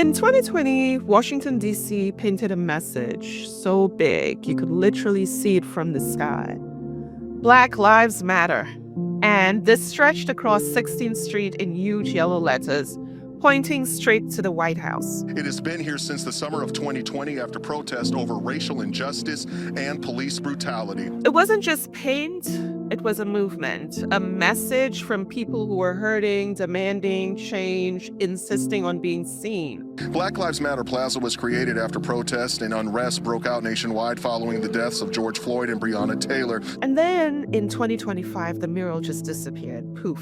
In 2020, Washington, D.C. painted a message so big you could literally see it from the sky. Black Lives Matter. And this stretched across 16th Street in huge yellow letters, pointing straight to the White House. It has been here since the summer of 2020 after protest over racial injustice and police brutality. It wasn't just paint, it was a movement, a message from people who were hurting, demanding change, insisting on being seen. Black Lives Matter Plaza was created after protests and unrest broke out nationwide following the deaths of George Floyd and Breonna Taylor. And then in 2025, the mural just disappeared. Poof.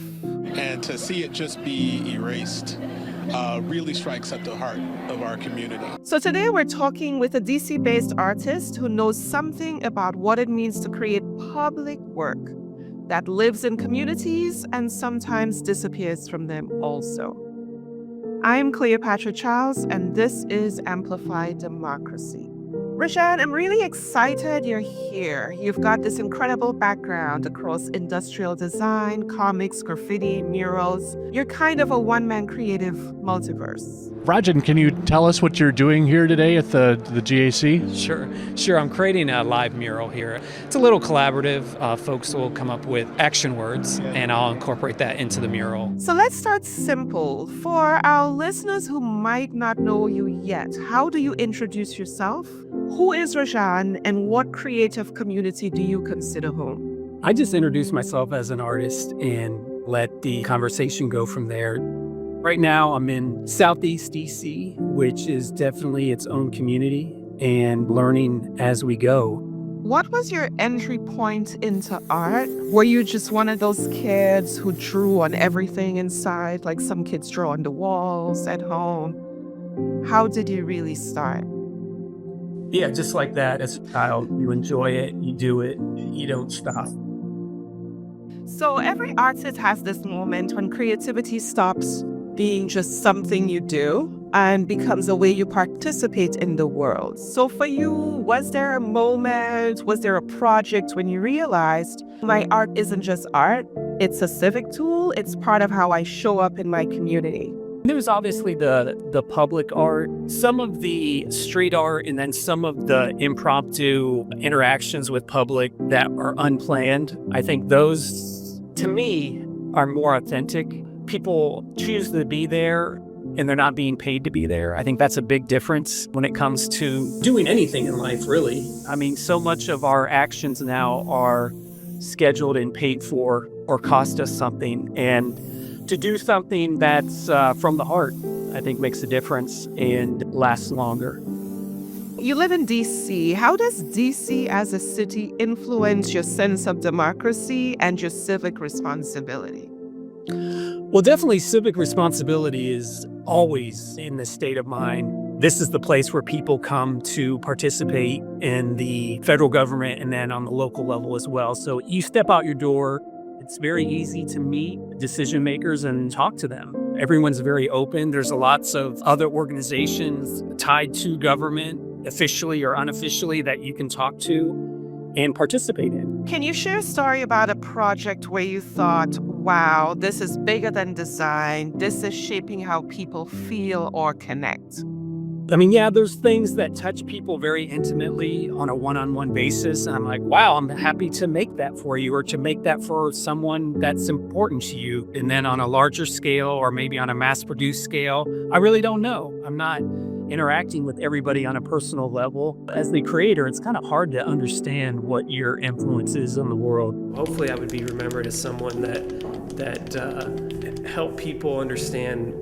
And to see it just be erased really strikes at the heart of our community. So today we're talking with a DC-based artist who knows something about what it means to create public work that lives in communities and sometimes disappears from them also. I'm Cleopatra Charles, and this is Amplify Democracy. Rajan, I'm really excited you're here. You've got this incredible background across industrial design, comics, graffiti, murals. You're kind of a one-man creative multiverse. Rajan, can you tell us what you're doing here today at the GAC? Sure. I'm creating a live mural here. It's a little collaborative. Folks will come up with action words, and I'll incorporate that into the mural. So let's start simple. For our listeners who might not know you yet, how do you introduce yourself? Who is Rajan, and what creative community do you consider home? I just introduce myself as an artist and let the conversation go from there. Right now, I'm in Southeast DC, which is definitely its own community, and learning as we go. What was your entry point into art? Were you just one of those kids who drew on everything inside, like some kids draw on the walls at home? How did you really start? Yeah, just like that. As a child, you enjoy it, you do it, you don't stop. So every artist has this moment when creativity stops being just something you do and becomes a way you participate in the world. So for you, was there a moment, was there a project when you realized my art isn't just art, it's a civic tool, it's part of how I show up in my community? There's obviously the public art, some of the street art, and then some of the impromptu interactions with public that are unplanned. I think those, to me, are more authentic. People choose to be there and they're not being paid to be there. I think that's a big difference when it comes to doing anything in life, really. I mean, so much of our actions now are scheduled and paid for or cost us something. And to do something that's from the heart, I think makes a difference and lasts longer. You live in DC. How does DC as a city influence your sense of democracy and your civic responsibility? Well, definitely civic responsibility is always in the state of mind. This is the place where people come to participate in the federal government and then on the local level as well. So you step out your door, it's very easy to meet decision makers and talk to them. Everyone's very open. There's lots of other organizations tied to government, officially or unofficially, that you can talk to and participate in. Can you share a story about a project where you thought, wow, this is bigger than design, this is shaping how people feel or connect? I mean, yeah, there's things that touch people very intimately on a one-on-one basis. And I'm like, wow, I'm happy to make that for you or to make that for someone that's important to you. And then on a larger scale or maybe on a mass-produced scale, I really don't know. I'm not interacting with everybody on a personal level. As the creator, it's kind of hard to understand what your influence is on the world. Hopefully I would be remembered as someone that helped people understand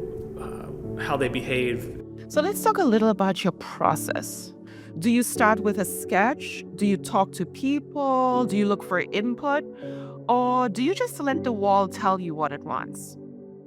how they behave. So let's talk a little about your process. Do you start with a sketch? Do you talk to people? Do you look for input? Or do you just let the wall tell you what it wants?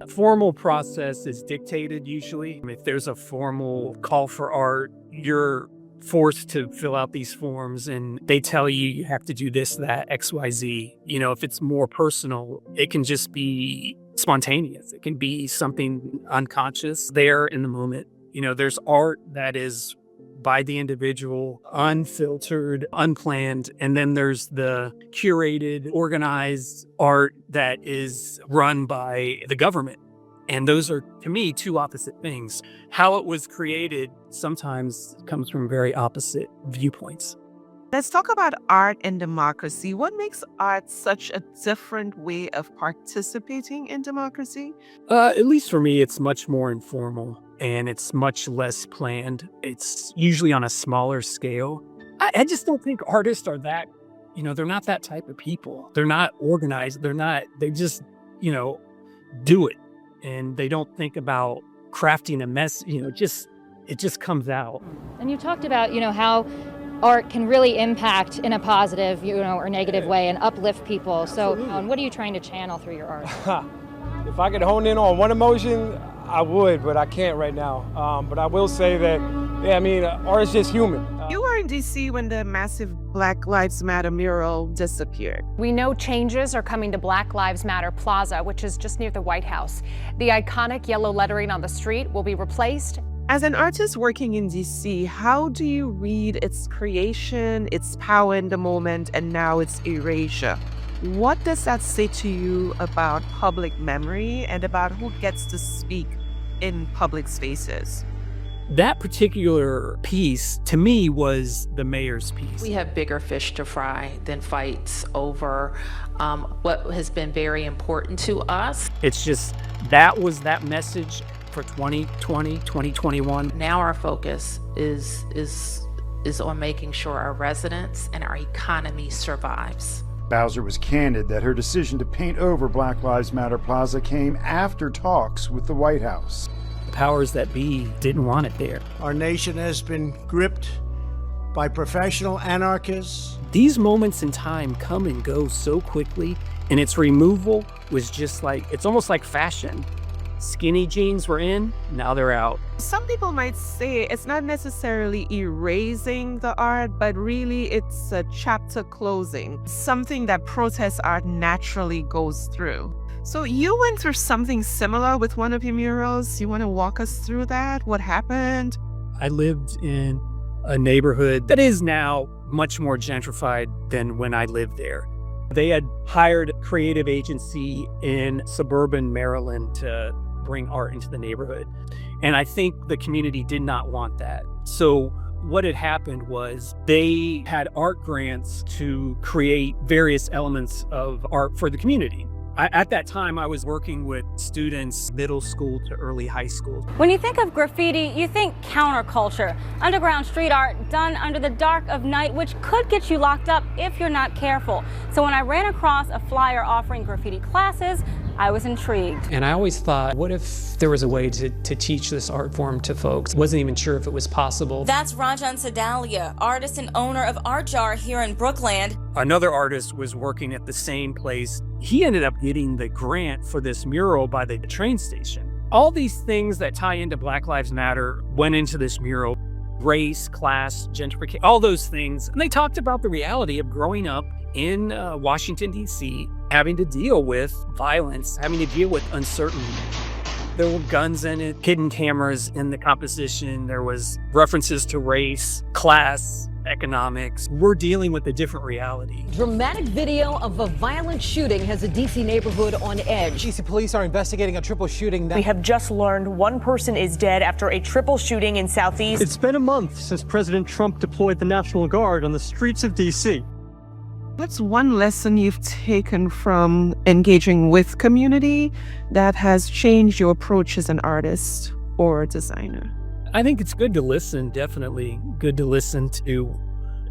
A formal process is dictated usually. If there's a formal call for art, you're forced to fill out these forms and they tell you you have to do this, that, XYZ. You know, if it's more personal, it can just be spontaneous. It can be something unconscious there in the moment. You know, there's art that is by the individual, unfiltered, unplanned. And then there's the curated, organized art that is run by the government. And those are, to me, two opposite things. How it was created sometimes comes from very opposite viewpoints. Let's talk about art and democracy. What makes art such a different way of participating in democracy? At least for me, it's much more informal and it's much less planned. It's usually on a smaller scale. I just don't think artists are that, they're not that type of people. They're not organized. They just, do it. And they don't think about crafting a mess, it just comes out. And you talked about, how art can really impact in a positive, or negative way and uplift people. So what are you trying to channel through your art? If I could hone in on one emotion, I would, but I can't right now. But I will say that, art is just human. You were in D.C. when the massive Black Lives Matter mural disappeared. We know changes are coming to Black Lives Matter Plaza, which is just near the White House. The iconic yellow lettering on the street will be replaced. As an artist working in DC, how do you read its creation, its power in the moment, and now its erasure? What does that say to you about public memory and about who gets to speak in public spaces? That particular piece, to me, was the mayor's piece. We have bigger fish to fry than fights over what has been very important to us. It's just, that was that message for 2020, 2021. Now our focus is on making sure our residents and our economy survives. Bowser was candid that her decision to paint over Black Lives Matter Plaza came after talks with the White House. The powers that be didn't want it there. Our nation has been gripped by professional anarchists. These moments in time come and go so quickly, and its removal was just like, it's almost like fashion. Skinny jeans were in, now they're out. Some people might say it's not necessarily erasing the art, but really it's a chapter closing, something that protest art naturally goes through. So you went through something similar with one of your murals. You want to walk us through that? What happened? I lived in a neighborhood that is now much more gentrified than when I lived there. They had hired a creative agency in suburban Maryland to bring art into the neighborhood. And I think the community did not want that. So what had happened was they had art grants to create various elements of art for the community. At that time, I was working with students middle school to early high school. When you think of graffiti, you think counterculture, underground street art done under the dark of night, which could get you locked up if you're not careful. So when I ran across a flyer offering graffiti classes, I was intrigued. And I always thought, what if there was a way to teach this art form to folks? Wasn't even sure if it was possible. That's Rajan, artist and owner of Artjar here in Brookland. Another artist was working at the same place. He ended up getting the grant for this mural by the train station. All these things that tie into Black Lives Matter went into this mural. Race, class, gentrification, all those things. And they talked about the reality of growing up in Washington, D.C., having to deal with violence, having to deal with uncertainty. There were guns in it, hidden cameras in the composition. There was references to race, class, economics. We're dealing with a different reality. Dramatic video of a violent shooting has a D.C. neighborhood on edge. D.C. police are investigating a triple shooting. We have just learned one person is dead after a triple shooting in Southeast. It's been a month since President Trump deployed the National Guard on the streets of D.C. What's one lesson you've taken from engaging with community that has changed your approach as an artist or a designer? I think it's good to listen, definitely good to listen to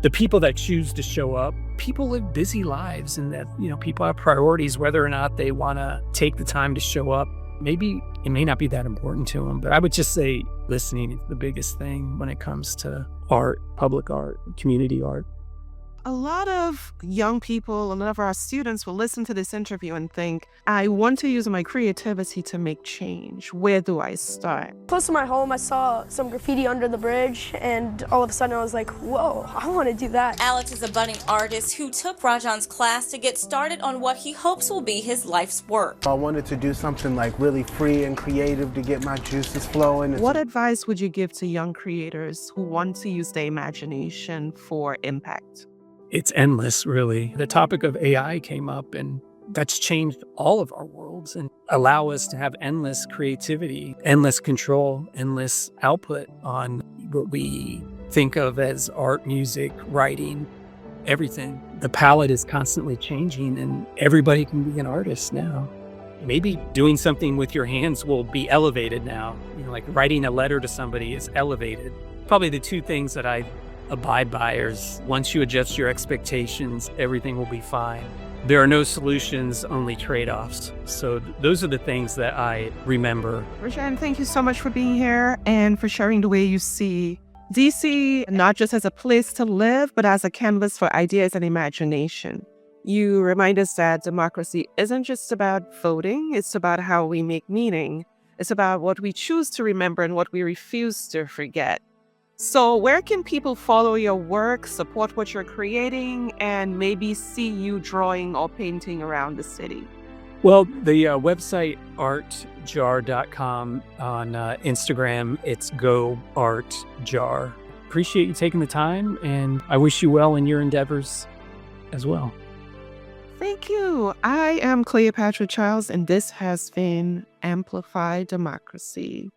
the people that choose to show up. People live busy lives and that, people have priorities, whether or not they want to take the time to show up. Maybe it may not be that important to them, but I would just say listening is the biggest thing when it comes to art, public art, community art. A lot of young people, a lot of our students will listen to this interview and think, I want to use my creativity to make change. Where do I start? Close to my home, I saw some graffiti under the bridge, and all of a sudden I was like, whoa, I want to do that. Alex is a budding artist who took Rajan's class to get started on what he hopes will be his life's work. I wanted to do something like really free and creative to get my juices flowing. What advice would you give to young creators who want to use their imagination for impact? It's endless, really. The topic of AI came up, and that's changed all of our worlds and allow us to have endless creativity, endless control, endless output on what we think of as art, music, writing, everything. The palette is constantly changing and everybody can be an artist now. Maybe doing something with your hands will be elevated now. Like writing a letter to somebody is elevated. Probably the two things that I abide by is once you adjust your expectations, everything will be fine. There are no solutions, only trade-offs. So those are the things that I remember. Rajan, thank you so much for being here and for sharing the way you see DC, not just as a place to live, but as a canvas for ideas and imagination. You remind us that democracy isn't just about voting, it's about how we make meaning. It's about what we choose to remember and what we refuse to forget. So where can people follow your work, support what you're creating, and maybe see you drawing or painting around the city? Well, the website artjar.com, on Instagram, it's GoArtjar. Appreciate you taking the time, and I wish you well in your endeavors as well. Thank you. I am Cleopatra Charles, and this has been Amplify Democracy.